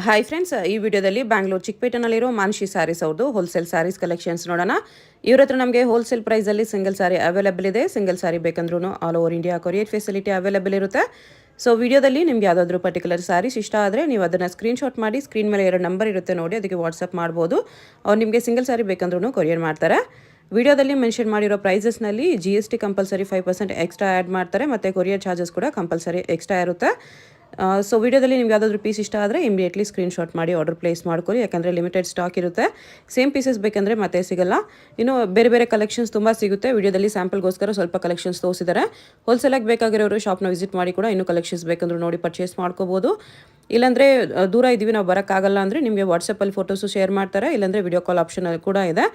Hi friends, ಈ ವಿಡಿಯೋದಲ್ಲಿ ಬ್ಯಾಂಗ್ಳೂರು ಚಿಕ್ಕಪೇಟೆನಲ್ಲಿರೋ ಮಾನ್ಶಿ ಸ್ಯಾರೀಸ್ ಅವ್ರದ್ದು ಹೋಲ್ಸೇಲ್ ಸ್ಯಾರೀಸ್ ಕಲೆಕ್ಷನ್ಸ್ ನೋಡೋಣ. ಇವ್ರ ಹತ್ರ ನಮಗೆ ಹೋಲ್ಸೇಲ್ ಪ್ರೈಸಲ್ಲಿ ಸಿಂಗಲ್ ಸ್ಯಾರಿ ಅವೈಲೇಬಲ್ ಇದೆ. ಸಿಂಗಲ್ ಸ್ಯಾರಿ ಬೇಕಂದ್ರೂ all over India courier facility available ಇರುತ್ತೆ. ಸೊ ವಿಡಿಯೋದಲ್ಲಿ ನಿಮ್ಗೆ ಯಾವುದಾದ್ರೂ ಪರ್ಟಿಕ್ಯುಲರ್ ಸ್ಯಾರೀಸ್ ಇಷ್ಟ ಆದರೆ ನೀವು ಅದನ್ನು ಸ್ಕ್ರೀನ್ಶಾಟ್ ಮಾಡಿ ಸ್ಕ್ರೀನ್ ಮೇಲೆ 2 ನಂಬರ್ ಇರುತ್ತೆ ನೋಡಿ, ಅದಕ್ಕೆ ವಾಟ್ಸಪ್ ಮಾಡ್ಬೋದು. ಅವ್ರು ನಿಮಗೆ ಸಿಂಗಲ್ ಸ್ಯಾರಿ ಬೇಕಂದ್ರೂ ಕೊರಿಯರ್ ಮಾಡ್ತಾರೆ. ವಿಡಿಯೋದಲ್ಲಿ ಮೆನ್ಷನ್ ಮಾಡಿರೋ ಪ್ರೈಸಸ್ನಲ್ಲಿ GST ಕಂಪಲ್ಸರಿ 5% ಎಕ್ಸ್ಟ್ರಾ ಆ್ಯಡ್ ಮಾಡ್ತಾರೆ ಮತ್ತು ಕೊರಿಯರ್ ಚಾರ್ಜಸ್ ಕೂಡ ಕಂಪಲ್ಸರಿ ಎಕ್ಸ್ಟ್ರಾ ಇರುತ್ತೆ. ಸೊ ವಿಡಿಯೋದಲ್ಲಿ ನಿಮ್ಗೆ ಯಾವುದಾದ್ರೂ ಪೀಸ್ ಇಷ್ಟ ಆದರೆ ಇಮಿಡಿಯೇಟ್ಲಿ ಸ್ಕ್ರೀನ್ಶಾಟ್ ಮಾಡಿ ಆರ್ಡರ್ ಪ್ಲೇಸ್ ಮಾಡ್ಕೊಳ್ಳಿ, ಯಾಕಂದರೆ ಲಿಮಿಟೆಡ್ ಸ್ಟಾಕ್ ಇರುತ್ತೆ. ಸೇಮ್ ಪೀಸಸ್ ಬೇಕಂದರೆ ಮತ್ತೆ ಸಿಗಲ್ಲ. ಇನ್ನು ಬೇರೆ ಬೇರೆ ಕಲೆಕ್ಷನ್ಸ್ ತುಂಬ ಸಿಗುತ್ತೆ. ವಿಡಿಯೋದಲ್ಲಿ ಸ್ಯಾಂಪಲ್ಗೋಸ್ಕರ ಸ್ವಲ್ಪ ಕಲೆಕ್ಷನ್ಸ್ ತೋರಿಸಿದ್ದಾರೆ. ಹೋಲ್ಸೇಲಾಗಿ ಬೇಕಾಗಿರೋರು ಶಾಪ್ನ ವಿಸಿಟ್ ಮಾಡಿ ಕೂಡ ಇನ್ನೂ ಕಲೆಕ್ಷನ್ಸ್ ಬೇಕಂದ್ರೂ ನೋಡಿ ಪರ್ಚೇಸ್ ಮಾಡ್ಕೋಬೋದು. ಇಲ್ಲಾಂದರೆ ದೂರ ಇದ್ದೀವಿ ನಾವು ಬರೋಕ್ಕಾಗಲ್ಲ ಅಂದರೆ ನಿಮಗೆ ವಾಟ್ಸಪ್ಪಲ್ಲಿ ಫೋಟೋಸು ಶೇರ್ ಮಾಡ್ತಾರೆ, ಇಲ್ಲಾಂದರೆ ವಿಡಿಯೋ ಕಾಲ್ ಆಪ್ಷನ್ ಕೂಡ ಇದೆ.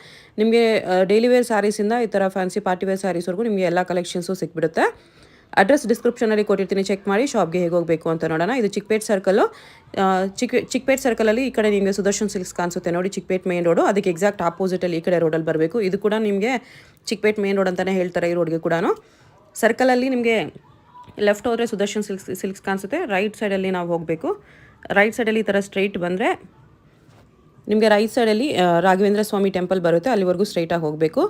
ನಿಮಗೆ ಡೈಲಿ ವೇರ್ ಸ್ಯಾರೀಸಿಂದ ಈ ಥರ ಫ್ಯಾನ್ಸಿ ಪಾರ್ಟಿ ವೇರ್ ಸ್ಯಾರೀಸ್ವರೆಗೂ ನಿಮಗೆ ಎಲ್ಲ ಕಲೆಕ್ಷನ್ಸು ಸಿಕ್ಬಿಡುತ್ತೆ. ಅಡ್ರೆಸ್ ಡಿಸ್ಕ್ರಿಪ್ಷನಲ್ಲಿ ಕೊಟ್ಟಿರ್ತೀನಿ, ಚೆಕ್ ಮಾಡಿ ಶಾಪ್ಗೆ ಹೇಗೆ ಹೋಗಬೇಕು ಅಂತ ನೋಡೋಣ. ಇದು ಚಿಕ್ಕಪೇಟ್ ಸರ್ಕಲ್ಲು. ಚಿಕ್ಕಪೇಟ್ ಸರ್ಕಲಲ್ಲಿ ಈ ಕಡೆ ನಿಮಗೆ ಸುದರ್ಶನ್ ಸಿಲ್ಕ್ಸ್ ಕಾಣಿಸುತ್ತೆ ನೋಡಿ, ಚಿಕ್ಕಪೇಟ್ ಮೇನ್ ರೋಡು. ಅದಕ್ಕೆ ಎಕ್ಸಾಕ್ಟ್ ಆಪೋಸಿಟಲ್ಲಿ ಈ ಕಡೆ ರೋಡಲ್ಲಿ ಬರಬೇಕು. ಇದು ಕೂಡ ನಿಮಗೆ ಚಿಕ್ಕಪೇಟ್ ಮೇನ್ ರೋಡ್ ಅಂತಲೇ ಹೇಳ್ತಾರೆ ಈ ರೋಡ್ಗೆ ಕೂಡ. ಸರ್ಕಲಲ್ಲಿ ನಿಮಗೆ ಲೆಫ್ಟ್ ಹೋದರೆ ಸುದರ್ಶನ್ ಸಿಲ್ಕ್ಸ್ ಕಾಣಿಸುತ್ತೆ. ರೈಟ್ ಸೈಡಲ್ಲಿ ನಾವು ಹೋಗಬೇಕು. ರೈಟ್ ಸೈಡಲ್ಲಿ ಈ ಥರ ಸ್ಟ್ರೈಟ್ ಬಂದರೆ ನಿಮಗೆ ರೈಟ್ ಸೈಡಲ್ಲಿ ರಾಘವೇಂದ್ರ ಸ್ವಾಮಿ ಟೆಂಪಲ್ ಬರುತ್ತೆ, ಅಲ್ಲಿವರೆಗೂ ಸ್ಟ್ರೈಟಾಗಿ ಹೋಗಬೇಕು.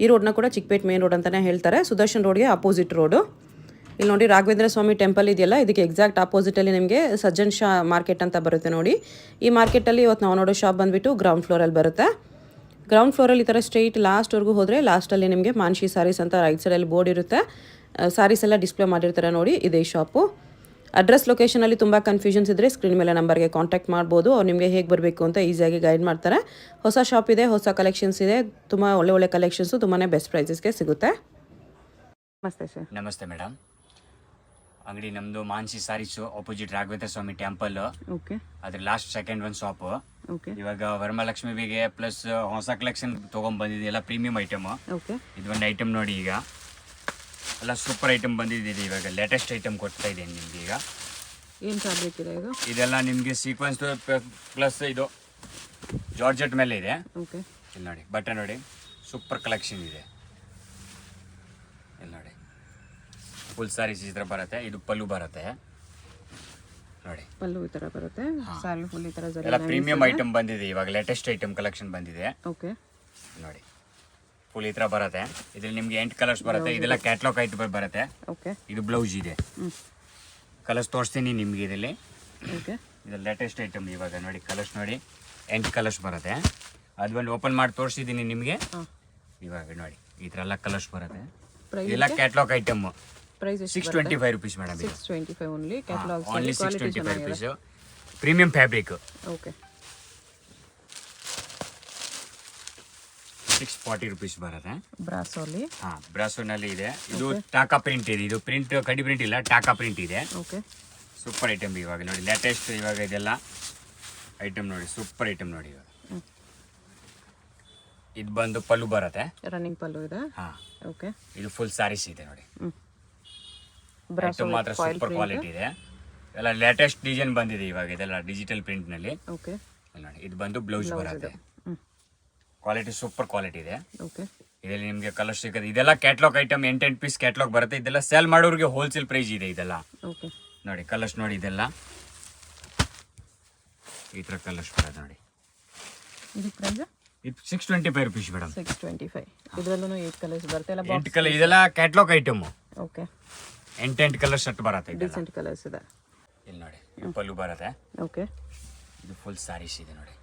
ಈ ರೋಡ್ನ ಕೂಡ ಚಿಕ್ಕಪೇಟ್ ಮೇನ್ ರೋಡ್ ಅಂತಲೇ ಹೇಳ್ತಾರೆ. ಸುದರ್ಶನ್ ರೋಡ್ಗೆ ಅಪೋಸಿಟ್ ರೋಡು. ಇಲ್ಲಿ ನೋಡಿ ರಾಘವೇಂದ್ರ ಸ್ವಾಮಿ ಟೆಂಪಲ್ ಇದೆಯಲ್ಲ, ಇದಕ್ಕೆ ಎಕ್ಸಾಕ್ಟ್ ಆಪೋಸಿಟಲ್ಲಿ ನಿಮಗೆ ಸಜ್ಜನ್ ಶಾ ಮಾರ್ಕೆಟ್ ಅಂತ ಬರುತ್ತೆ ನೋಡಿ. ಈ ಮಾರ್ಕೆಟಲ್ಲಿ ಇವತ್ತು ನಾವು ನೋಡೋ ಶಾಪ್ ಬಂದುಬಿಟ್ಟು ಗ್ರೌಂಡ್ ಫ್ಲೋರಲ್ಲಿ ಬರುತ್ತೆ. ಗ್ರೌಂಡ್ ಫ್ಲೋರಲ್ಲಿ ಈ ಥರ ಸ್ಟ್ರೈಟ್ ಲಾಸ್ಟ್ವರೆಗೂ ಹೋದರೆ ಲಾಸ್ಟಲ್ಲಿ ನಿಮಗೆ ಮಾನ್ಶಿ ಸ್ಯಾರೀಸ್ ಅಂತ ರೈಟ್ ಸೈಡಲ್ಲಿ ಬೋರ್ಡ್ ಇರುತ್ತೆ. ಸ್ಯಾರೀಸ್ ಎಲ್ಲ ಡಿಸ್ಪ್ಲೇ ಮಾಡಿರ್ತಾರೆ ನೋಡಿ, ಇದೇ ಶಾಪು. ಅಡ್ರೆಸ್ ಲೊಕೇಶನಲ್ಲಿ ತುಂಬ ಕನ್ಫ್ಯೂಷನ್ಸ್ ಇದ್ದರೆ ಸ್ಕ್ರೀನ್ ಮೇಲೆ ನಂಬರ್ಗೆ ಕಾಂಟ್ಯಾಕ್ಟ್ ಮಾಡ್ಬೋದು. ಅವ್ರು ನಿಮಗೆ ಹೇಗೆ ಬರಬೇಕು ಅಂತ ಈಸಿಯಾಗಿ ಗೈಡ್ ಮಾಡ್ತಾರೆ. ಹೊಸ ಶಾಪ್ ಇದೆ, ಹೊಸ ಕಲೆಕ್ಷನ್ಸ್ ಇದೆ, ತುಂಬ ಒಳ್ಳೆ ಕಲೆಕ್ಷನ್ಸು ತುಂಬಾ ಬೆಸ್ಟ್ ಪ್ರೈಸಸ್ಗೆ ಸಿಗುತ್ತೆ. ನಮಸ್ತೆ ಸರ್. ನಮಸ್ತೆ ಮೇಡಮ್. ಅಂಗಡಿ ನಮ್ಮದು ಮಾನ್ಶಿ ಸ್ಯಾರೀಸು ಆಪೋಸಿಟ್ ರಾಘವೇಂದ್ರ ಸ್ವಾಮಿ ಟೆಂಪಲ್. ಓಕೆ. ಅದ್ರ ಲಾಸ್ಟ್ ಸೆಕೆಂಡ್ ಒಂದು ಶಾಪು. ಓಕೆ. ಇವಾಗ ವರಮಹಾಲಕ್ಷ್ಮಿ ಬಿಗೆ ಪ್ಲಸ್ ಹೊಸ ಕಲೆಕ್ಷನ್ ತೊಗೊಂಡ್ಬಂದಿದೆ, ಎಲ್ಲ ಪ್ರೀಮಿಯಂ ಐಟಮು. ಓಕೆ. ಇದೊಂದು ಐಟಮ್ ನೋಡಿ, ಈಗ ಎಲ್ಲ ಸೂಪರ್ ಐಟಮ್ ಬಂದಿದೆ. ಇವಾಗ ಲೇಟೆಸ್ಟ್ ಐಟಮ್ ಕೊಡ್ತಾ ಇದ್ದೀನಿ ನಿಮ್ಗೆ. ಈಗ ಏನು ಫ್ಯಾಬ್ರಿಕ್ ಇದೆ ಇದು? ಇದೆಲ್ಲ ನಿಮಗೆ ಸೀಕ್ವೆನ್ಸ್ ಪ್ಲಸ್ ಇದು ಜಾರ್ಜೆಟ್ ಮೇಲೆ ಇದೆ. ಓಕೆ. ಇಲ್ಲಿ ನೋಡಿ ಬಟ್ಟೆ ನೋಡಿ, ಸೂಪರ್ ಕಲೆಕ್ಷನ್ ಇದೆ. ಇಲ್ಲಿ ನೋಡಿ ಫುಲ್ ಸ್ಯಾರೀಸ್ ಈ ಥರ ಬರುತ್ತೆ. ಇದು ಪಲ್ಲು ಬರುತ್ತೆ ನೋಡಿ, ಪಲ್ಲು ಈ ಥರ ಬರುತ್ತೆ. ಸ್ಯಾರಿ ಫುಲ್ ಈ ಥರ ಎಲ್ಲ ಪ್ರೀಮಿಯಂ ಐಟಮ್ ಬಂದಿದೆ. ಇವಾಗ ಲೇಟೆಸ್ಟ್ ಐಟಮ್ ಕಲೆಕ್ಷನ್ ಬಂದಿದೆ. ಓಕೆ. ನೋಡಿ ಫುಲ್ ಈ ಥರ ಬರುತ್ತೆ. ಇದ್ರಲ್ಲಿ ನಿಮ್ಗೆ 8 ಕಲರ್ಸ್ ಬರುತ್ತೆ. ಇದೆಲ್ಲ ಕ್ಯಾಟ್ಲಾಗ್ ಐಟಮ್ ಬರುತ್ತೆ. ಓಕೆ. ಇದು ಬ್ಲೌಸ್ ಇದೆ. ಕಲರ್ಸ್ ತೋರಿಸ್ತೀನಿ ನಿಮ್ಗೆ ಇದರಲ್ಲಿ. ಓಕೆ. ಇದು ಲೇಟೆಸ್ಟ್ ಐಟಮ್. ಇವಾಗ ನೋಡಿ ಕಲರ್ಸ್ ನೋಡಿ, 8 ಕಲರ್ಸ್ ಬರುತ್ತೆ. ಅದು ಒಂದು ಓಪನ್ ಮಾಡಿ ತೋರಿಸಿದ್ದೀನಿ ನಿಮಗೆ. ಇವಾಗ ನೋಡಿ ಈ ಥರ ಎಲ್ಲ ಕಲರ್ಸ್ ಬರುತ್ತೆ. ಇದೆಲ್ಲ catalogue item. Price 625 rupees madam. 625 only. Catalogue only 625 rupees. Premium fabric. Okay. 640 rupees ಬರುತ್ತೆ. ಬ್ರಾಸೋಲಿ. ಬ್ರಾಸೋನಲ್ಲಿ ಇದೆ. ಇದು ಟಾಕಾ ಪ್ರಿಂಟ್ ಇದೆ. ಇದು ಪ್ರಿಂಟ್ ಕಡಿ ಪ್ರಿಂಟ್ ಇಲ್ಲ, ಟಾಕಾ ಪ್ರಿಂಟ್ ಇದೆ. ಓಕೆ. Super item. ಇವಾಗ ನೋಡಿ ಲೇಟೆಸ್ಟ್ ಇವಾಗ ಇದೆಲ್ಲ ಐಟಮ್ ನೋಡಿ, ಸೂಪರ್ ಐಟಮ್ ನೋಡಿ. ಇವಾಗ ಇದು ಬಂದು ಪಲ್ಲು ಬರುತ್ತೆ, ರನ್ನಿಂಗ್ ಪಲ್ಲು ಇದೆ. ಓಕೆ. ಇದು ಫುಲ್ ಸ್ಯಾರೀಸ್ ಇದೆ ನೋಡಿ. ಮಾತ್ರ ಸೂಪರ್ ಕ್ವಾಲಿಟಿ ಇದೆ. ಎಲ್ಲ ಲೇಟೆಸ್ಟ್ ಡಿಸೈನ್ ಬಂದಿದೆ ಇವಾಗ. ಇದೆಲ್ಲ ಡಿಜಿಟಲ್ ಪ್ರಿಂಟ್ ನಲ್ಲಿ. ಓಕೆ. ನೋಡಿ ಇದು ಬಂದು ಬ್ಲೌಸ್ ಬರುತ್ತೆ. ಕ್ವಾಲಿಟಿ ಸೂಪರ್ ಕ್ವಾಲಿಟಿ ಇದೆ. ಓಕೆ. ಇದರಲ್ಲಿ ನಿಮಗೆ ಕಲರ್ ಸಿಗುತ್ತೆ. ಇದೆಲ್ಲ ಕ್ಯಾಟ್ಲಾಗ್ ಐಟಮ್, 8 ಪೀಸ್ ಕ್ಯಾಟ್ಲಾಗ್ ಬರುತ್ತೆ. ಇದೆಲ್ಲ ಸೇಲ್ ಮಾಡೋರಿಗೆ ಹೋಲ್ಸೇಲ್ ಪ್ರೈಸ್ ಇದೆ ಇದೆಲ್ಲ. ಓಕೆ. ನೋಡಿ ಕಲರ್ಸ್ ನೋಡಿ, ಇದೆಲ್ಲ ಈ ಥರ ಕಲರ್ಸ್ ಬರುತ್ತೆ ನೋಡಿ. ಇದು ಪ್ರೈಸ್ ಇದು 625 rupees ಮೇಡಮ್. 625. ಇದರಲ್ಲೂ 8 ಕಲರ್ಸ್ ಬರುತ್ತೆ. ಎಲ್ಲ 8 ಕಲರ್. ಇದೆಲ್ಲ catalogue item. Okay. 8 colours set ಬರುತ್ತೆ. ಡಿಸೆಂಟ್ ಕಲರ್ಸ್ ಇದೆ. ಇಲ್ಲಿ ನೋಡಿ ಇದು ಪಲ್ಲು ಬರುತ್ತೆ. ಓಕೆ. ಇದು ಫುಲ್ ಸ್ಯಾರೀಸ್ ಇದೆ ನೋಡಿ.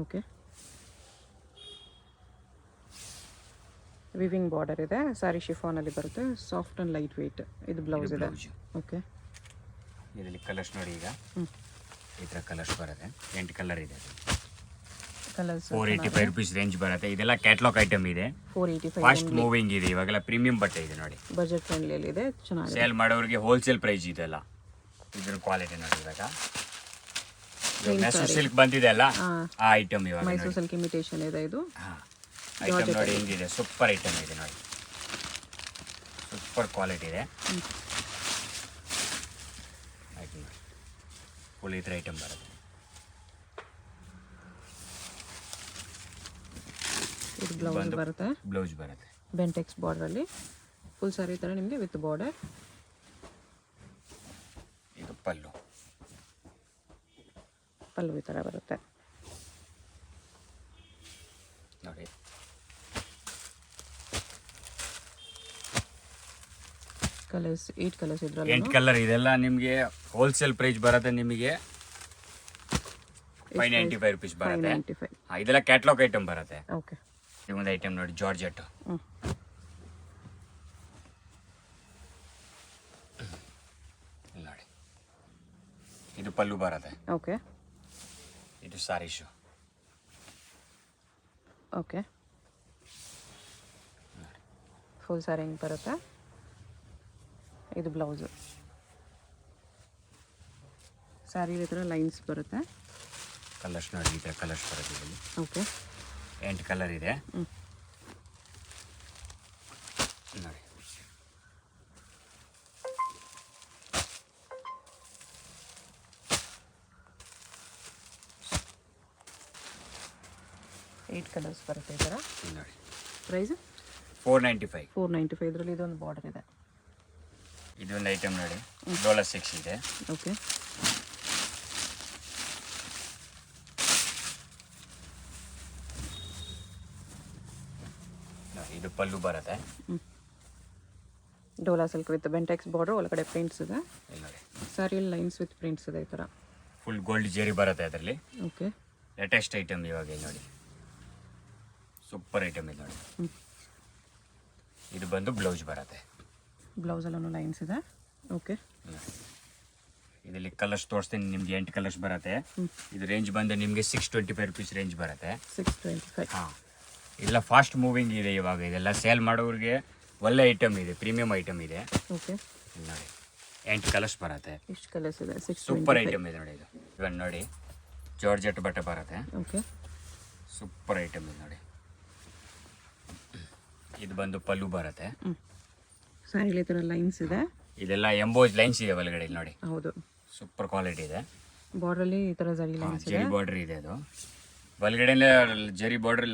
ಓಕೆ. ವಿವಿಂಗ್ ಬಾರ್ಡರ್ ಇದೆ. ಸ್ಯಾರಿ ಶಿಫಾನಲ್ಲಿ ಬರುತ್ತೆ. Soft and light weight. ಇದು ಬ್ಲೌಸ್ ಇದೆ. ಓಕೆ. ಇದರಲ್ಲಿ ಕಲರ್ಸ್ ನೋಡಿ, ಈಗ ಈ ಥರ ಕಲರ್ಸ್ ಬರುತ್ತೆ. 8 ಕಲರ್ ಇದೆ. ಕಲರ್ಸ್ 485 rupees ರೇಂಜ್ ಬರುತ್ತೆ. ಇದೆಲ್ಲ ಕ್ಯಾಟ್ಲಾಗ್ ಐಟಮ್ ಇದೆ. 485. ಫಾಸ್ಟ್ ಮೂವಿಂಗ್ ಇದೆ. ಇವಾಗೆಲ್ಲ ಪ್ರೀಮಿಯಂ ಬಟ್ಟೆ ಇದೆ ನೋಡಿ. ಬಜೆಟ್ ಫ್ರೆಂಡ್ಲಿ ಇದೆ. ಚೆನ್ನಾಗಿದೆ. ಸೇಲ್ ಮಾಡೋರಿಗೆ ಹೋಲ್ಸೇಲ್ ಪ್ರೈಸ್ ಇದೆಲ್ಲ. ಇದ್ರ ಕ್ವಾಲಿಟಿ ನೋಡಿ. ಇವಾಗ ಮೈಸೂರು ಸಿಲ್ಕ್ ಬಂದಿದೆ ಅಲ್ಲ, ಆ ಐಟಮ್. ಇವಾಗ ಮೈಸೂರು ಸಿಲ್ಕ್ ಇಮಿಟೇಷನ್ ಇದೆ ಇದು. ಐಟಮ್ ನೋಡಿ ಹೆಂಗಿದೆ, ಸೂಪರ್ ಐಟಮ್ ಇದೆ ನೋಡಿ. ಸೂಪರ್ ಕ್ವಾಲಿಟಿ ಇದೆ. ಫುಲ್ ಈ ಥರ ಐಟಮ್ ಬರುತ್ತೆ. ಇದು ಬ್ಲೌಸ್ ಬರುತ್ತೆ. ಬ್ಲೌಸ್ ಬರುತ್ತೆ. ಬೆಂಟೆಕ್ಸ್ ಬಾರ್ಡರ್ ಅಲ್ಲಿ ಫುಲ್ ಸಾರಿ ತರ ನಿಮಗೆ ವಿತ್ ಬಾರ್ಡರ್. ಇದು ಪಲ್ಲು. ಪಲ್ಲು ಈ ಥರ ಬರುತ್ತೆ. ನೋಡಿ ಕಲರ್ಸ್ 8 ಕಲರ್ಸ್ ಇದ್ರಲ್ಲಿ 8 ಕಲರ್ ಇದೆಲ್ಲ ನಿಮಗೆ ಹೋಲ್ಸೇಲ್ ಪ್ರೈಸ್ ಬರುತ್ತೆ ನಿಮಗೆ 595 ರುಪೀಸ್ ಬರುತ್ತೆ. 595. ಇದೆಲ್ಲ ಕ್ಯಾಟ್ಲಾಗ್ ಐಟಮ್ ಬರುತ್ತೆ. ಓಕೆ. ಒಂದು ಐಟಮ್ ನೋಡಿ ಜಾರ್ಜೆಟ್ ನೋಡಿ, ಇದು ಪಲ್ಲು ಬರುತ್ತೆ. ಓಕೆ. ಇದು ಸಾರೀಶು. ಓಕೆ. ಫುಲ್ ಸಾರಿ ಹಿಂಗೆ ಬರುತ್ತೆ. ಇದು ಬ್ಲೌಸು. ಸ್ಯಾರಿ ಈ ಥರ ಲೈನ್ಸ್ ಬರುತ್ತೆ. ಕಲರ್ಸ್ ನೋಡಿ, ಈ ಥರ ಕಲರ್ಸ್ ಬರುತ್ತೆ ಇದರಲ್ಲಿ. ಓಕೆ. 8 ಕಲರ್ ಇದೆ ನೋಡಿ. ಏಟ್ ಕಲರ್ಸ್ ಬರುತ್ತೆ ಈ ಥರ. ನೋಡಿ ಪ್ರೈಸ್ 495. 495. ಇದರಲ್ಲಿ ಇದೊಂದು ಬಾರ್ಡರ್ ಇದೆ. ಇದೊಂದು ಐಟಮ್ ನೋಡಿ, ಡೋಲಾ 6 ಇದೆ. ಓಕೆ. ಇದು ಪಲ್ಲು ಬರುತ್ತೆ. Dhola silk with Bentex border, ಒಳಗಡೆ ಪ್ರಿಂಟ್ಸ್ ಇದೆ. ನೋಡಿ ಸ್ಯಾರಿಯಲ್ಲಿ ಲೈನ್ಸ್ ವಿತ್ ಪ್ರಿಂಟ್ಸ್ ಇದೆ ಈ ಥರ. ಫುಲ್ ಗೋಲ್ಡ್ ಜೆರಿ ಬರುತ್ತೆ ಅದರಲ್ಲಿ. ಓಕೆ. ಲೇಟೆಸ್ಟ್ ಐಟಮ್ ಇವಾಗ ಇಲ್ಲಿ ನೋಡಿ, ಸೂಪರ್ ಐಟಮ್ ಇದು ನೋಡಿ. ಇದು ಬಂದು ಬ್ಲೌಸ್ ಬರುತ್ತೆ. ಬ್ಲೌಸಲ್ಲೂ ಲೈನ್ಸ್ ಇದೆ. ಓಕೆ. ಇದರಲ್ಲಿ ಕಲರ್ಸ್ ತೋರಿಸ್ತೀನಿ ನಿಮ್ಗೆ. 8 ಕಲರ್ಸ್ ಬರುತ್ತೆ. ಇದು ರೇಂಜ್ ಬಂದು ನಿಮಗೆ 625 ರುಪೀಸ್ ರೇಂಜ್ ಬರುತ್ತೆ. 625. ಹಾಂ, ಇದೆಲ್ಲ ಫಾಸ್ಟ್ ಮೂವಿಂಗ್ ಇದೆ ಇವಾಗ. ಇದೆಲ್ಲ ಸೇಲ್ ಮಾಡೋರಿಗೆ ಒಳ್ಳೆ ಐಟಮ್ ಇದೆ, ಪ್ರೀಮಿಯಂ ಐಟಮ್ ಇದೆ. ಓಕೆ. ನೋಡಿ 8 ಕಲರ್ಸ್ ಬರುತ್ತೆ. ಎಷ್ಟು ಕಲರ್ಸ್ ಇದೆ? ಸೂಪರ್ ಐಟಮ್ ಇದೆ ನೋಡಿ. ಇದು ಇವಾಗ ನೋಡಿ ಜಾರ್ಜೆಟ್ ಬಟ್ಟೆ ಬರುತ್ತೆ. ಓಕೆ. ಸೂಪರ್ ಐಟಮ್ ಇದೆ ನೋಡಿ. ಇದು ಬಂದು ಪಲ್ಲು ಬರುತ್ತೆ. ಸ್ಯಾರಿಲಿ ಈ ಥರ ಲೈನ್ಸ್ ಇದೆ. ಇದೆಲ್ಲ ಎಂಬೋಸ್ ಲೈನ್ಸ್ ಇದೆ ಒಳಗಡೆ ಇಲ್ಲಿ ನೋಡಿ. ಹೌದು. ಸೂಪರ್ ಕ್ವಾಲಿಟಿ ಇದೆ. ಬಾರ್ಡರಲ್ಲಿ ಈ ಥರ ಜರಿ ಲೈನ್ಸ್ ಇದೆ. ಜರಿ ಬಾರ್ಡರ್ ಇದೆ. ಅದು ಒಳಗಡೆ ಜರಿ ಬಾರ್ಡರ್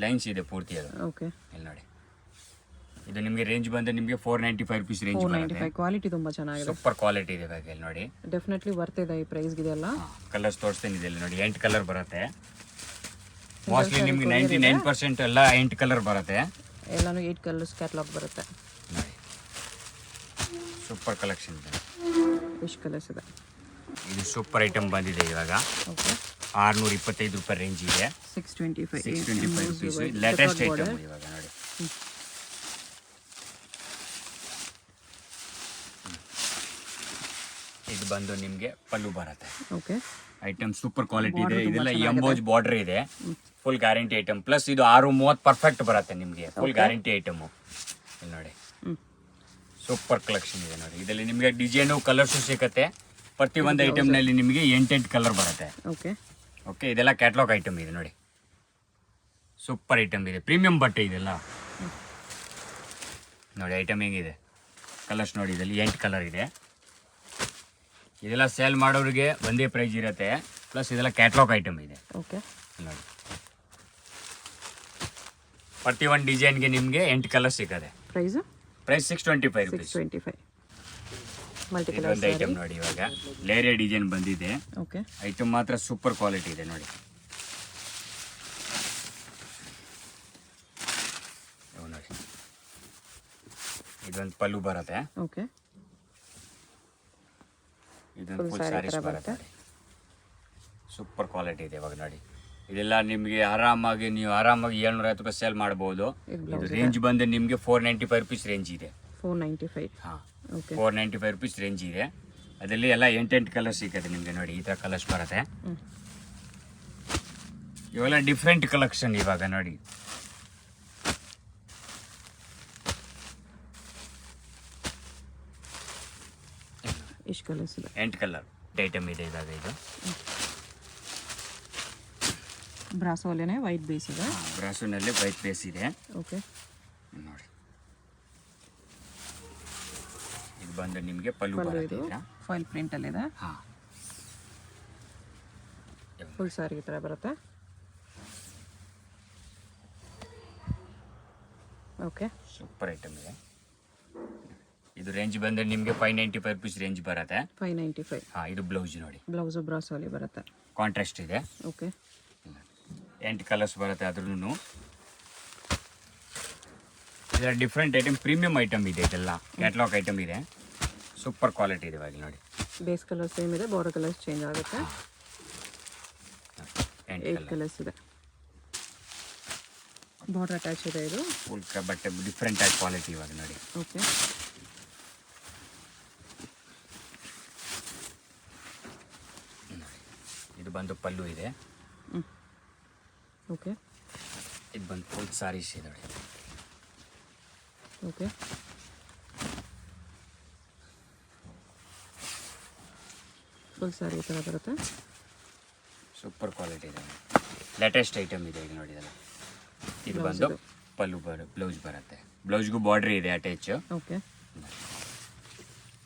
ಲೈನ್ಸ್ ಇದೆ ಪೂರ್ತಿ ಅದು. ಓಕೆ. ಇಲ್ಲಿ ನೋಡಿ, ಇದು ನಿಮಗೆ ರೇಂಜ್ ಬಂದು ನಿಮಗೆ 495 ರುಪೀಸ್ ರೇಂಜ್ ಬರುತ್ತೆ. 495. ಕ್ವಾಲಿಟಿ ತುಂಬ ಚೆನ್ನಾಗಿದೆ. ಸೂಪರ್ ಕ್ವಾಲಿಟಿ ಇದೆ ಇವಾಗ ಇಲ್ಲಿ ನೋಡಿ. ಡೆಫಿನೆಟ್ಲಿ ವರ್ತ್ ಇದೆ ಈ ಪ್ರೈಸ್ಗೆ ಇದೆಲ್ಲ. ಕಲರ್ಸ್ ತೋರಿಸ್ತೀನಿ ಇದೆ ನೋಡಿ. 8 ಕಲರ್ ಬರುತ್ತೆ. ಮೋಸ್ಟ್ಲಿ ನಿಮ್ಗೆ 99% ಎಲ್ಲ 8 ಕಲರ್ ಬರುತ್ತೆ. ಎಲ್ಲಾನು 8 ಕಲರ್ಸ್ ಕ್ಯಾಟ್ಲಾಗ್ ಬರುತ್ತೆ. ನೋಡಿ ಸೂಪರ್ ಕಲೆಕ್ಷನ್ ಇದೆ. ಎಷ್ಟು ಕಲರ್ಸ್ ಇದೆ? ಇದು ಸೂಪರ್ ಐಟಮ್ ಬಂದಿದೆ ಇವಾಗ. ಓಕೆ. 625 ರೂಪಾಯಿ ರೇಂಜ್ ಇದೆ. 625 ರುಪೀಸ್ ಲೇಟೆಸ್ಟ್ ಐಟಮ್ ಇವಾಗ ನೋಡಿ. ಇದು ಬಂದು ನಿಮಗೆ ಪಲ್ಲು ಬರುತ್ತೆ. ಓಕೆ. ಐಟಮ್ ಸೂಪರ್ ಕ್ವಾಲಿಟಿ ಇದೆ. ಇದೆಲ್ಲ ಎಂಬೋಜ್ ಬಾರ್ಡರ್ ಇದೆ. Full guarantee item. ಪ್ಲಸ್ ಇದು 630 ಪರ್ಫೆಕ್ಟ್ ಬರುತ್ತೆ ನಿಮಗೆ. ಫುಲ್ ಗ್ಯಾರಂಟಿ ಐಟಮು ಇಲ್ಲಿ ನೋಡಿ. ಸೂಪರ್ ಕಲೆಕ್ಷನ್ ಇದೆ ನೋಡಿ. ಇದರಲ್ಲಿ ನಿಮಗೆ ಡಿಸೈನು ಕಲರ್ಸು ಸಿಗುತ್ತೆ. ಪ್ರತಿ ಒಂದು ಐಟಮ್ನಲ್ಲಿ ನಿಮಗೆ 8 ಕಲರ್ ಬರುತ್ತೆ. ಓಕೆ. ಓಕೆ. ಇದೆಲ್ಲ ಕ್ಯಾಟ್ಲಾಗ್ ಐಟಮ್ ಇದೆ ನೋಡಿ. ಸೂಪರ್ ಐಟಮ್ ಇದೆ, ಪ್ರೀಮಿಯಂ ಬಟ್ಟೆ ಇದೆಲ್ಲ ನೋಡಿ. ಐಟಮ್ ಹೆಂಗಿದೆ, ಕಲರ್ಸ್ ನೋಡಿ. ಇದರಲ್ಲಿ 8 ಕಲರ್ ಇದೆ. ಇದೆಲ್ಲ ಸೇಲ್ ಮಾಡೋರಿಗೆ ಒಂದೇ ಪ್ರೈಸ್ ಇರುತ್ತೆ. ಪ್ಲಸ್ ಇದೆಲ್ಲ ಕ್ಯಾಟ್ಲಾಗ್ ಐಟಮ್ ಇದೆ. ಓಕೆ. ನೋಡಿ, ಪ್ರತಿ ಒಂದು ಡಿಸೈನ್ಗೆ ನಿಮಗೆ 8 ಕಲರ್ ಸಿಗುತ್ತೆ. Price 625 rupees. 625. ಮಲ್ಟಿ ಕಲರ್ ಇದೊಂದು ಐಟಮ್ ನೋಡಿ. ಇವಾಗ ಲೇರೆ ಡಿಸೈನ್ ಬಂದಿದೆ. ಓಕೆ. ಐಟಮ್ ಮಾತ್ರ ಸೂಪರ್ ಕ್ವಾಲಿಟಿ ಇದೆ ನೋಡಿ. ನೋಡಿ, ಇದೊಂದು ಪಲ್ಲು ಬರುತ್ತೆ. ಓಕೆ. ಇದೊಂದು ಫುಲ್ ಸ್ಯಾರೀಸ್ ಬರುತ್ತೆ. ಸೂಪರ್ ಕ್ವಾಲಿಟಿ ಇದೆ ಇವಾಗ ನೋಡಿ. ಇದೆಲ್ಲ ನಿಮಗೆ ಆರಾಮಾಗಿ 750 ರೂಪಾಯಿ ಸೇಲ್ ಮಾಡ್ಬೋದು. ಇದು ರೇಂಜ್ ಬಂದು ನಿಮಗೆ 495 ರುಪೀಸ್ ರೇಂಜ್ ಇದೆ. 495. ಹಾಂ, ಓಕೆ. 495 ರುಪೀಸ್ ರೇಂಜ್ ಇದೆ. ಅದರಲ್ಲಿ ಎಲ್ಲ 8 ಕಲರ್ ಸಿಗುತ್ತೆ ನಿಮಗೆ ನೋಡಿ. ಈ ಥರ ಕಲರ್ಸ್ ಬರುತ್ತೆ. ಇವೆಲ್ಲ ಡಿಫ್ರೆಂಟ್ ಕಲೆಕ್ಷನ್ ಇವಾಗ ನೋಡಿ. ಎಷ್ಟು ಕಲರ್ಸ್ ಇದೆ? 8 ಕಲರ್ ಐಟಮ್ ಇದೆ ಇವಾಗ. ಇದು ಬ್ರಾಸೋಲೇನೆ ವೈಟ್ ಬೇಸ್ ಇದೆ. ಬ್ರಾಸೋನಲ್ಲಿ ವೈಟ್ ಬೇಸ್ ಇದೆ. ಓಕೆ. ನೋಡಿ, ಇದು ಬಂದು ನಿಮಗೆ ಪಲ್ಲು ಬರುತ್ತೆ. ಫಾಯಿಲ್ ಪ್ರಿಂಟ್ ಅಲ್ಲಿ ಇದೆ. ಹಾಂ, ಫುಲ್ ಸಾರಿ ಈ ಥರ ಬರುತ್ತೆ. ಓಕೆ. ಸೂಪರ್ ಐಟಮ್ ಇದೆ. ಇದು ರೇಂಜ್ ಬಂದರೆ ನಿಮಗೆ 595 ರುಪೀಸ್ ರೇಂಜ್ ಬರುತ್ತೆ. 595. ಹಾಂ, ಇದು ಬ್ಲೌಸ್ ನೋಡಿ, ಬ್ಲೌಸು ಬ್ರಾಸೋಲಿ ಬರುತ್ತೆ. ಕಾಂಟ್ರಾಸ್ಟ್ ಇದೆ. ಓಕೆ, 8 ಕಲರ್ಸ್ ಬರುತ್ತೆ ಅದ್ರೂ. ಇದರ ಡಿಫ್ರೆಂಟ್ ಐಟಮ್, ಪ್ರೀಮಿಯಂ ಐಟಮ್ ಇದೆ, ಇದೆಲ್ಲ ಕ್ಯಾಟ್ಲಾಗ್ ಐಟಮ್ ಇದೆ, ಸೂಪರ್ ಕ್ವಾಲಿಟಿ ಇದೆ ಇವಾಗ ನೋಡಿ. ಬೇಸ್ ಕಲರ್ ಸೇಮ್ ಇದೆ, ಬಾರ್ಡರ್ ಕಲರ್ಸ್ ಚೇಂಜ್ ಆಗುತ್ತೆ. 8 ಕಲರ್ಸ್ ಇದೆ, ಬಾರ್ಡರ್ ಅಟ್ಯಾಚ್ ಇದೆ. ಇದು ಫುಲ್ ಬಟ್ಟೆ ಡಿಫ್ರೆಂಟ್ ಆಗಿ ಕ್ವಾಲಿಟಿ ಇವಾಗ ನೋಡಿ. ಓಕೆ, ಇದು ಬಂದು ಪಲ್ಲು ಇದೆ. ಓಕೆ, ಇದು ಬಂದು ಫುಲ್ ಸಾರೀಸ್ ಇದೆ ನೋಡಿ. ಓಕೆ, ಫುಲ್ ಸಾರಿ ಈ ಥರ ಬರುತ್ತೆ. ಸೂಪರ್ ಕ್ವಾಲಿಟಿ ಇದೆ, ಲೇಟೆಸ್ಟ್ ಐಟಮ್ ಇದೆ ಈಗ ನೋಡಿ. ಇದೆಲ್ಲ ಇದು ಬಂದು ಪಲ್ಲು ಬ್ಲೌಸ್ ಬರುತ್ತೆ. ಬ್ಲೌಸ್ಗೂ ಬಾರ್ಡ್ರ್ ಇದೆ ಅಟ್ಯಾಚ್. ಓಕೆ,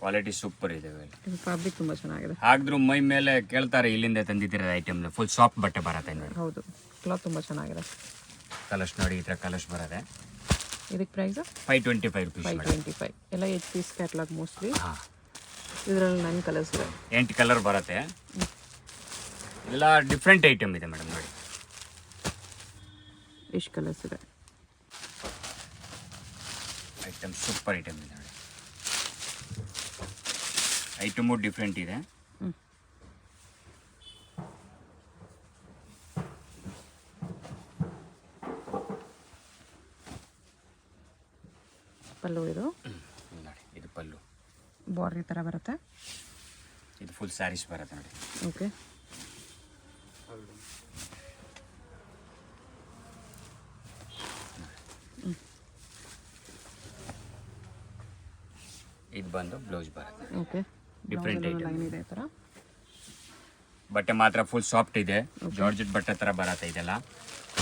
ಕ್ವಾಲಿಟಿ ಸೂಪರ್ ಇದೆ. ಇದು ಫ್ಯಾಬ್ರಿಕ್ ತುಂಬ ಚೆನ್ನಾಗಿದೆ. ಹಾಕಿದ್ರು ಮೈ ಮೇಲೆ ಕೇಳ್ತಾರೆ ಇಲ್ಲಿಂದ ತಂದಿದ್ದೀರ ಐಟಮ್. ಫುಲ್ ಸಾಫ್ಟ್ ಬಟ್ಟೆ ಬರುತ್ತೆ ನೋಡಿ. ಹೌದು, ಕ್ಲಾತ್ ತುಂಬ ಚೆನ್ನಾಗಿದೆ. ಕಲರ್ಸ್ ನೋಡಿ, ಈ ಥರ ಕಲರ್ಸ್ ಬರುತ್ತೆ. ಇದಕ್ಕೆ ಪ್ರೈಸ್ 525 ರುಪೀಸ್. 525. ಎಲ್ಲ 8 ಪೀಸ್ ಕ್ಯಾಟ್ಲಾಗ್ ಮೋಸ್ಟ್ಲಿ. ಹಾಂ, ಇದರಲ್ಲಿ 9 ಕಲರ್ಸ್ ಇದೆ. 8 ಕಲರ್ ಬರುತ್ತೆ. ಇದೆಲ್ಲ ಡಿಫ್ರೆಂಟ್ ಐಟಮ್ ಇದೆ ಮೇಡಮ್ ನೋಡಿ. ಎಷ್ಟು ಕಲರ್ಸ್ ಇದೆ? ಐಟಮ್ ಸೂಪರ್ ಐಟಮ್ ಇದೆ ನೋಡಿ. ಐಟಮು ಡಿಫ್ರೆಂಟ್ ಇದೆ. ಪಲ್ಲು ಇದು ನೋಡಿ, ಇದು ಪಲ್ಲು, ಬಾರ್ಡರ್ ಈ ಥರ ಬರುತ್ತೆ. ಇದು ಫುಲ್ ಸ್ಯಾರೀಸ್ ಬರುತ್ತೆ ನೋಡಿ. ಓಕೆ, ಇದು ಬಂದು ಬ್ಲೌಸ್ ಬರುತ್ತೆ. ಓಕೆ, ಡಿಫ್ರೆಂಟ್ ಐಟಮ್ ಲೈನ್ ಇದೆ ಈ ಥರ. ಬಟ್ಟೆ ಮಾತ್ರ ಫುಲ್ ಸಾಫ್ಟ್ ಇದೆ, ಜಾರ್ಜೆಟ್ ಬಟ್ಟೆ ಥರ ಬರುತ್ತೆ. ಇದೆಲ್ಲ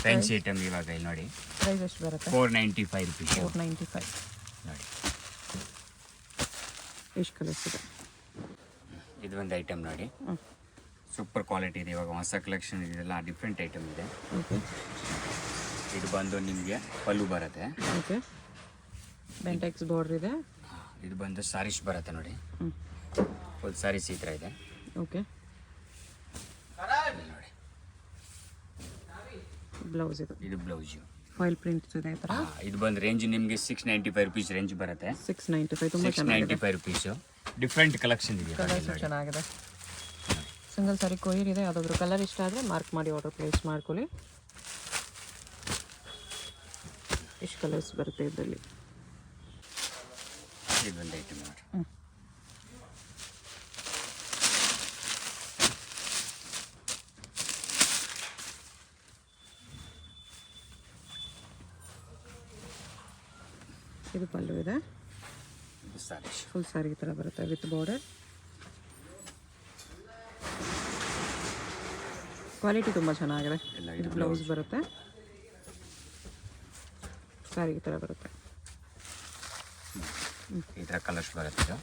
ಫ್ಯಾನ್ಸಿ ಐಟಮ್ ಇವಾಗ ಇಲ್ಲಿ ನೋಡಿ. ಪ್ರೈಸ್ ಎಷ್ಟು ಬರುತ್ತೆ? 495 ರುಪೀಸ್ 495 ನೋಡಿ. ಎಷ್ಟು ಕಲರ್ಸ್ ಇದೆ? ಇದು ಒಂದು ಐಟಮ್ ನೋಡಿ, ಸೂಪರ್ ಕ್ವಾಲಿಟಿ ಇದೆ. ಇವಾಗ ಹೊಸ ಕಲೆಕ್ಷನ್ ಇದೆಲ್ಲ ಡಿಫ್ರೆಂಟ್ ಐಟಮ್ ಇದೆ. ಓಕೆ, ಇದು ಬಂದು ನಿಮಗೆ ಪಲ್ಲು ಬರುತ್ತೆ. ಓಕೆ, ಬೆಂಟೆಕ್ಸ್ ಬಾರ್ಡರ್ ಇದೆ. ಇದು ಬಂದು ಸಾರೀಸ್ ಬರುತ್ತೆ ನೋಡಿ. ಫುಲ್ ಸಾರೀಸ್ ಈ ಥರ ಇದೆ. ಓಕೆ, ಇಲ್ಲಿ ನೋಡಿ, ಬ್ಲೌಸ್ ಇದು. ಇದು ಬ್ಲೌಸು ಫಾಯಿಲ್ ಪ್ರಿಂಟ್ಸ್ ಇದೆ ಈ ಥರ. ಇದು ಬಂದು ರೇಂಜ್ ನಿಮಗೆ 695 ರುಪೀಸ್ ರೇಂಜ್ ಬರುತ್ತೆ. 695 ತುಂಬ ಚೆನ್ನಾಗಿದೆ. 695 ರುಪೀಸು. ಡಿಫ್ರೆಂಟ್ ಕಲೆಕ್ಷನ್ ಇದೆ. ಕಲರ್ಸ್ ಚೆನ್ನಾಗಿದೆ. ಸಿಂಗಲ್ ಸಾರಿ ಕೊಯ್ರ್ ಇದೆ. ಯಾವುದಾದ್ರು ಕಲರ್ ಇಷ್ಟ ಆದರೆ ಮಾರ್ಕ್ ಮಾಡಿ ಆರ್ಡರ್ ಪ್ಲೇಸ್ ಮಾಡ್ಕೊಳ್ಳಿ. ಎಷ್ಟು ಕಲರ್ಸ್ ಬರುತ್ತೆ ಇದರಲ್ಲಿ? ಇದೊಂದು ಐಟಮ್ ನೋಡಿ. ಇದು ಪಲ್ಲು ಇದೆ. ಇದು ಸಾರೀಸ್ ಫುಲ್ ಸಾರಿ ಈ ಥರ ಬರುತ್ತೆ ವಿತ್ ಬಾರ್ಡರ್. ಕ್ವಾಲಿಟಿ ತುಂಬ ಚೆನ್ನಾಗಿದೆ. ಇದು ಬ್ಲೌಸ್ ಬರುತ್ತೆ. ಸಾರಿ ಈ ಥರ ಬರುತ್ತೆ. ಈ ಥರ ಕಲರ್ಸ್ ಬರುತ್ತೆ.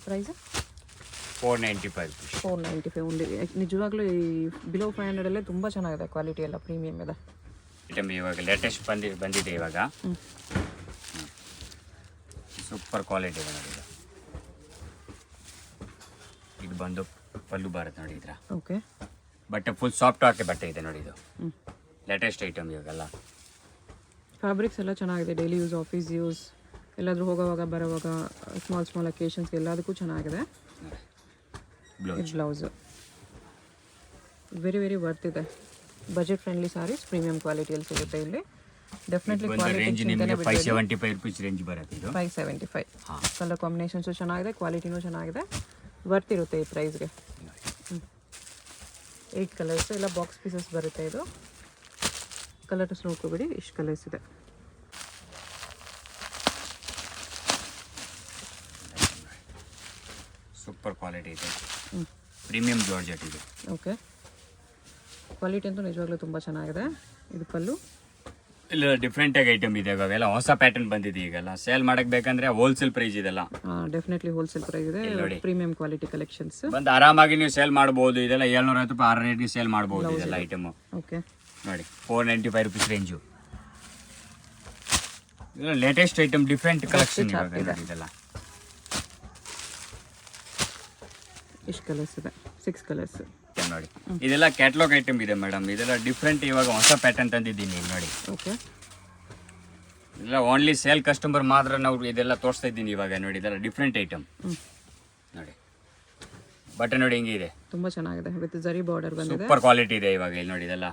Price 495 rupees. 495 ಓನ್ಲಿ. ನಿಜವಾಗ್ಲೂ ಈ ಬಿಲೋ 500 ತುಂಬ ಚೆನ್ನಾಗಿದೆ. ಕ್ವಾಲಿಟಿ ಎಲ್ಲ ಪ್ರೀಮಿಯಮ್ ಇದೆ. ಐಟಮ್ ಇವಾಗ ಲೇಟೆಸ್ಟ್ ಬಂದಿದೆ ಇವಾಗ. ಸೂಪರ್ ಕ್ವಾಲಿಟಿ ಇದೆ ನೋಡಿ. ಇದು ಬಂದು ಪಲ್ಲು ಬರುತ್ತೆ ನೋಡಿ. ಈ ಥರ ಓಕೆ, ಬಟ್ಟೆ ಫುಲ್ ಸಾಫ್ಟ್ ಹಾಕಿ ಬಟ್ಟೆ ಇದೆ ನೋಡಿ. ಇದು ಲೇಟೆಸ್ಟ್ ಐಟಮ್ ಇವಾಗೆಲ್ಲ. ಫ್ಯಾಬ್ರಿಕ್ಸ್ ಎಲ್ಲ ಚೆನ್ನಾಗಿದೆ. ಡೈಲಿ ಯೂಸ್, ಆಫೀಸ್ ಯೂಸ್, ಎಲ್ಲಾದರೂ ಹೋಗೋವಾಗ ಬರೋವಾಗ, ಸ್ಮಾಲ್ ಅಕೇಶನ್ಸ್ ಎಲ್ಲದಕ್ಕೂ ಚೆನ್ನಾಗಿದೆ. ಬ್ಲೌಸ್ ಬ್ಲೌಸು ವೆರಿ ವರ್ತ್ ಇದೆ. ಬಜೆಟ್ ಫ್ರೆಂಡ್ಲಿ ಸಾರೀಸ್ ಪ್ರೀಮಿಯಂ ಕ್ವಾಲಿಟಿಯಲ್ಲಿ ಸಿಗುತ್ತೆ ಇಲ್ಲಿ. ಡೆಫಿನೆಟ್ಲಿ ರೇಂಜ್ ನಿಮಗೆ 575 ರುಪೀಸ್ ರೇಂಜ್ ಬರುತ್ತೆ. ಇದು 575. ಕಲರ್ ಕಾಂಬಿನೇಷನ್ಸು ಚೆನ್ನಾಗಿದೆ, ಕ್ವಾಲಿಟಿನೂ ಚೆನ್ನಾಗಿದೆ, ವರ್ತ್ ಇರುತ್ತೆ ಈ ಪ್ರೈಸ್ಗೆ. 8 ಕಲರ್ಸ್ ಎಲ್ಲ ಬಾಕ್ಸ್ ಪೀಸಸ್ ಬರುತ್ತೆ. ಇದು ಕಲರ್ಸ್ ನೋಡ್ಕೋಬೇಡಿ, ಇಷ್ಟು ಕಲರ್ಸ್ ಇದೆ. ಸೂಪರ್ ಕ್ವಾಲಿಟಿ ಇದೆ. ಪ್ರೀಮಿಯಂ ಜಾರ್ಜೆಟ್ ಇದೆ. ಓಕೆ, ಕ್ವಾಲಿಟಿ ಅಂತೂ ನಿಜವಾಗ್ಲೂ ತುಂಬ ಚೆನ್ನಾಗಿದೆ. ಇದು ಪಲ್ಲು. ಇಲ್ಲ ಡಿಫ್ರೆಂಟ್ ಆಗಿ ಐಟಮ್ ಇದೆ. ಇವಾಗೆಲ್ಲ ಹೊಸ ಪ್ಯಾಟರ್ನ್ ಬಂದಿದೆ. ಈಗೆಲ್ಲ ಸೇಲ್ ಮಾಡಕ್ ಬೇಕಂದ್ರೆ ಹೋಲ್ಸೇಲ್ ಪ್ರೈಸ್ ಇದೆಲ್ಲ. ಡೆಫಿನೆಟ್ಲಿ ಹೋಲ್ಸೇಲ್ ಪ್ರೈಸ್ ಇದೆ. ಪ್ರೀಮಿಯಂ ಕ್ವಾಲಿಟಿ ಕಲೆಕ್ಷನ್ಸ್ ಬಂದು ಆರಾಮಾಗಿ ನೀವು ಸೇಲ್ ಮಾಡಬಹುದು. ಇದೆಲ್ಲ 750 ರೂಪಾಯಿ 6 ರೇಟ್ಗೆ ಸೇಲ್ ಮಾಡಬಹುದು ಇದೆಲ್ಲ ಐಟಮ್. ಓಕೆ, ನೋಡಿ 495 ರುಪೀಸ್ ರೇಂಜು. ಇದೆಲ್ಲ ಲೇಟೆಸ್ಟ್ ಐಟಮ್, ಡಿಫ್ರೆಂಟ್ ಕಲೆಕ್ಷನ್ ಇವಾಗ ನೋಡಿ ಇದೆಲ್ಲ. ಎಷ್ಟು ಕಲರ್ಸ್ ಇದೆ? 6 ಕಲರ್ಸ್ ನೋಡಿ. ಇದೆಲ್ಲ ಕ್ಯಾಟ್ಲಾಗ್ ಐಟಮ್ ಇದೆ ಮೇಡಮ್. ಇದೆಲ್ಲ ಡಿಫ್ರೆಂಟ್, ಇವಾಗ ಹೊಸ ಪ್ಯಾಟರ್ನ್ ತಂದಿದ್ದೀನಿ ನೋಡಿ. ಓಕೆ. ಇಲ್ಲ ಓನ್ಲಿ ಸೇಲ್ ಕಸ್ಟಮರ್ ಮಾತ್ರ ನಾವು ಇದೆಲ್ಲ ತೋರಿಸ್ತಾ ಇದ್ದೀನಿ ಇವಾಗ ನೋಡಿ. ಇದೆಲ್ಲ ಡಿಫ್ರೆಂಟ್ ಐಟಮ್ ನೋಡಿ. ಬಟ್ಟೆ ನೋಡಿ ಹಿಂಗಿದೆ, ತುಂಬಾ ಚೆನ್ನಾಗಿದೆ. ವಿತ್ ಜರಿ ಬಾರ್ಡರ್ ಬಂದಿದೆ. ಸೂಪರ್ ಕ್ವಾಲಿಟಿ ಇದೆ ಇವಾಗ. ಇಲ್ಲಿ ನೋಡಿ ಇದೆಲ್ಲ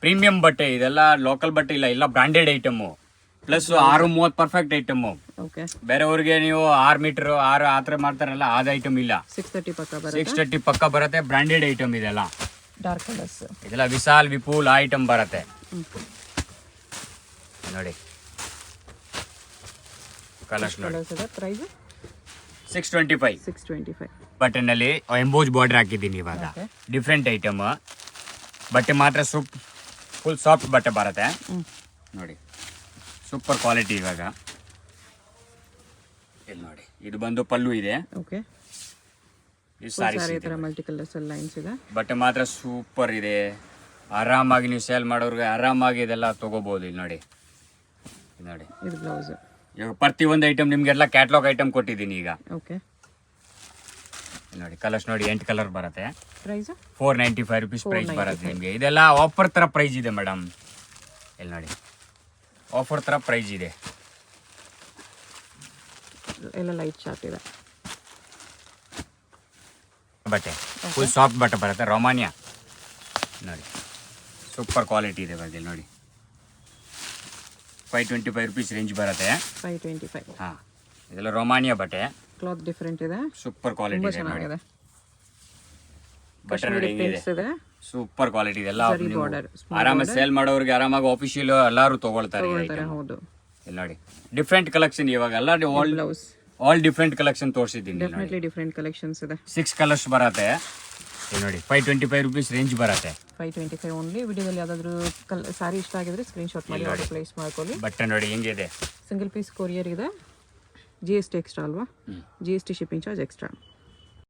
ಪ್ರೀಮಿಯಂ ಬಟ್ಟೆ, ಇದೆಲ್ಲ ಲೋಕಲ್ ಬಟ್ಟೆ ಇಲ್ಲ, ಎಲ್ಲ branded item. Plus 630 perfect item. Okay. ಬೇರೆಯವ್ರಿಗೆ ನೀವು 6 ಮೀಟರ್ 6 ಆ ಥರ ಮಾಡ್ತಾರಲ್ಲ, ಆದ ಐಟಮ್ ಇಲ್ಲ. 630 ಪಕ್ಕ ಬರುತ್ತೆ. 630 ಪಕ್ಕ ಬರುತ್ತೆ. ಬ್ರಾಂಡೆಡ್ ಐಟಮ್ ಇದೆಲ್ಲ. ಡಾರ್ಕ್ ಕಲರ್ಸ್ ಇದೆಲ್ಲ ವಿಶಾಲ್ ವಿಪುಲ್ ಆ ಐಟಮ್ ಬರುತ್ತೆ ನೋಡಿ. ಕಲರ್ಸ್ ನೋಡಿ. ಪ್ರೈಸ್ 625. 625. ಬಟನ್ನಲ್ಲಿ ಎಂಬೋಜ್ ಬಾರ್ಡರ್ ಹಾಕಿದ್ದೀನಿ ಇವಾಗ. Different item. ಬಟ್ಟೆ ಮಾತ್ರ ಫುಲ್ ಸಾಫ್ಟ್ ಬಟ್ಟೆ ಬರುತ್ತೆ ನೋಡಿ. ಸೂಪರ್ ಕ್ವಾಲಿಟಿ ಇವಾಗ. ಇಲ್ಲಿ ನೋಡಿ, ಇದು ಬಂದು ಪಲ್ಲು ಇದೆ. ಓಕೆ. ಇದು ಸಾರಿ ಮಲ್ಟಿ ಕಲರ್ಸ್ ಲೈನ್ಸ್ ಇದೆ. ಬಟ್ಟೆ ಮಾತ್ರ ಸೂಪರ್ ಇದೆ. ಆರಾಮಾಗಿ ನೀವು ಸೇಲ್ ಮಾಡೋರ್ಗೆ ಆರಾಮಾಗಿ ಇದೆಲ್ಲ ತಗೋಬಹುದು. ಇಲ್ಲಿ ನೋಡಿ, ನೋಡಿ ಇದು ಬ್ಲೌಸ್. ಇವಾಗ ಪ್ರತಿ ಒಂದು ಐಟಮ್ ನಿಮ್ಗೆಲ್ಲ ಕ್ಯಾಟ್ಲಾಗ್ ಐಟಮ್ ಕೊಟ್ಟಿದ್ದೀನಿ ಈಗ. ಓಕೆ. ನೋಡಿ ಕಲರ್ಸ್ ನೋಡಿ, 8 ಕಲರ್ ಬರುತ್ತೆ. ಪ್ರೈಸ್ 495 ರುಪೀಸ್ ಪ್ರೈಸ್ ಬರುತ್ತೆ ನಿಮಗೆ. ಇದೆಲ್ಲ ಆಫರ್ ತರ ಪ್ರೈಸ್ ಇದೆ ಮೇಡಮ್. ಇಲ್ಲಿ ನೋಡಿ, ಆಫರ್ ತರ ಪ್ರೈಸ್ ಇದೆ. ಎಲ್ಲ ಲೈಟ್ ಶಾರ್ಟ್ ಇದೆ. ಬಟ್ಟೆ ಫುಲ್ ಸಾಫ್ಟ್ ಬಟ್ಟೆ ಬರುತ್ತೆ. ರೊಮಾನಿಯಾ ನೋಡಿ, ಸೂಪರ್ ಕ್ವಾಲಿಟಿ ಇದೆ ಬಗ್ಗೆ ನೋಡಿ. 525 ರುಪೀಸ್ ರೇಂಜ್ ಬರುತ್ತೆ. 525. ಹಾಂ, ಇದೆಲ್ಲ ರೊಮಾನಿಯಾ ಬಟ್ಟೆ. ಕ್ಲಾತ್ ಡಿಫರೆಂಟ್ ಇದೆ. ಸೂಪರ್ ಕ್ವಾಲಿಟಿ ಇದೆ ನೋಡಿ. ಬಟ್ಟೆ ನೋಡಿ ಇದೆ. ಸೂಪರ್ ಕ್ವಾಲಿಟಿ ಇದೆ. ಎಲ್ಲ ಆರಾಮಾಗಿ ಸೇಲ್ ಮಾಡೋರಿಗೆ, ಆರಾಮಾಗಿ ಆಫೀಷಿಯಲ್ ಎಲ್ಲರೂ ತಗೊಳ್ತಾರೆ. ಹೌದು. ಇಲ್ಲಿ ನೋಡಿ, ಡಿಫ್ರೆಂಟ್ ಕಲೆಕ್ಷನ್ ಇವಾಗ ಎಲ್ಲ ಆಲ್ ಡಿಫ್ರೆಂಟ್ ಕಲೆಕ್ಷನ್ ತೋರಿಸಿದ್ದೀನಿ. ಡೆಫಿನೆಟ್ಲಿ ಡಿಫರೆಂಟ್ ಕಲೆಕ್ಷನ್ಸ್ ಇದೆ. 6 ಕಲರ್ಸ್ ಬರುತ್ತೆ. ಇಲ್ಲಿ ನೋಡಿ, 525 ರುಪೀಸ್ ರೇಂಜ್ ಬರುತ್ತೆ. 525 ಓನ್ಲಿ. ವಿಡಿಯೋದಲ್ಲಿ ಯಾವ್ದಾದ್ರು ಸಾರಿ ಇಷ್ಟ ಆಗಿದ್ರೆ ಸ್ಕ್ರೀನ್ ಶಾಟ್ ಮಾಡಿ ಆರ್ಡರ್ ಪ್ಲೇಸ್ ಮಾಡ್ಕೊಳ್ಳಿ. ಬಟ್ಟೆ ನೋಡಿ ಹೆಂಗಿದೆ. ಸಿಂಗಲ್ ಪೀಸ್ ಕೊರಿಯರ್ ಇದೆ. GST ಎಕ್ಸ್ಟ್ರಾ ಅಲ್ವಾ? GST shipping charge extra.